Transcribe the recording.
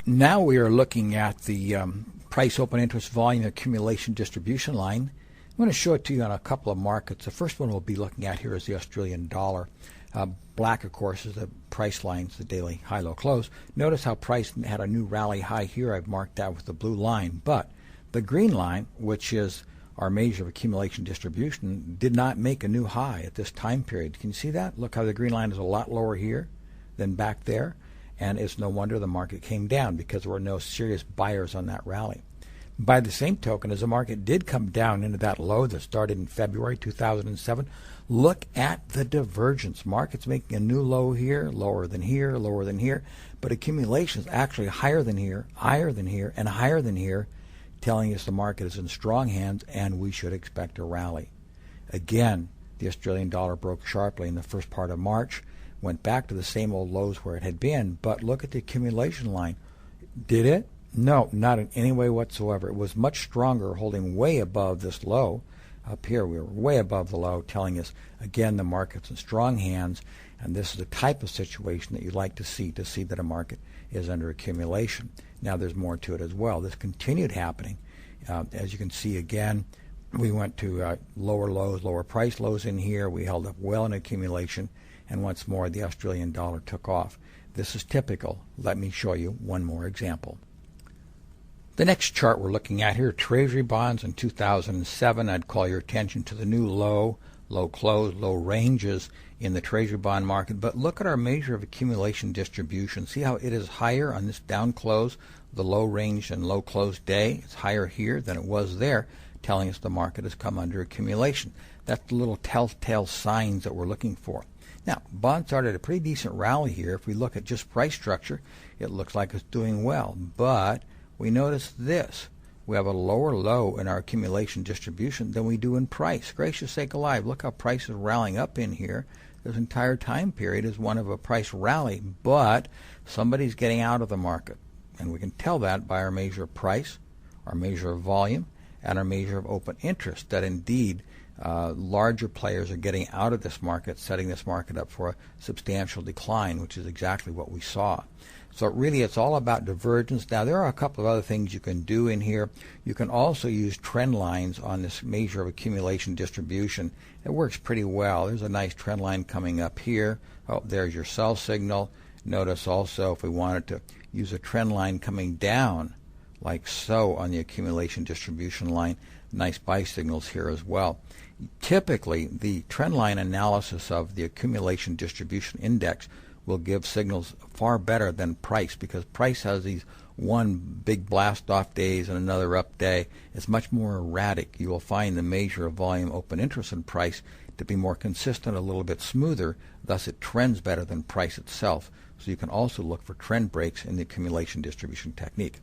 Now we are looking at the price open interest volume accumulation distribution line. I'm going to show it to you on a couple of markets. The first one we'll be looking at here is the Australian dollar. Black, of course, is the price lines, the daily high, low, close. Notice how price had a new rally high here. I've marked that with the blue line. But the green line, which is our measure of accumulation distribution, did not make a new high at this time period. Can you see that? Look how the green line is a lot lower here than back there. And it's no wonder the market came down because there were no serious buyers on that rally. By the same token, as the market did come down into that low that started in February 2007, look at the divergence. Market's making a new low here, lower than here, lower than here, but accumulation is actually higher than here, and higher than here, telling us the market is in strong hands and we should expect a rally. Again, the Australian dollar broke sharply in the first part of March, went back to the same old lows where it had been, but look at the accumulation line. Did it? No, not in any way whatsoever. It was much stronger, holding way above this low. Up here we were way above the low, telling us, again, the market's in strong hands, and this is the type of situation that you'd like to see that a market is under accumulation. Now there's more to it as well. This continued happening. As you can see again, we went to lower lows, lower price lows in here. We held up well in accumulation, and once more the Australian dollar took off. This is typical. Let me show you one more example. The next chart we're looking at here, Treasury bonds in 2007. I'd call your attention to the new low, low close, low ranges in the Treasury bond market. But look at our measure of accumulation distribution. See how it is higher on this down close, the low range and low close day. It's higher here than it was there, telling us the market has come under accumulation. That's the little telltale signs that we're looking for. Now, bonds started a pretty decent rally here. If we look at just price structure, it looks like it's doing well. But we notice this. We have a lower low in our accumulation distribution than we do in price. Gracious sake alive, look how price is rallying up in here. This entire time period is one of a price rally, but somebody's getting out of the market. And we can tell that by our measure of price, our measure of volume, and our measure of open interest, that indeed larger players are getting out of this market, setting this market up for a substantial decline, which is exactly what we saw. So really it's all about divergence. Now there are a couple of other things you can do in here. You can also use trend lines on this measure of accumulation distribution. It works pretty well. There's a nice trend line coming up here. Oh, there's your sell signal. Notice also if we wanted to use a trend line coming down like so on the accumulation distribution line, nice buy signals here as well. Typically, the trend line analysis of the accumulation distribution index will give signals far better than price, because price has these one big blast off days and another up day. It's much more erratic. You will find the measure of volume, open interest, and price to be more consistent, a little bit smoother. Thus, it trends better than price itself. So you can also look for trend breaks in the accumulation distribution technique.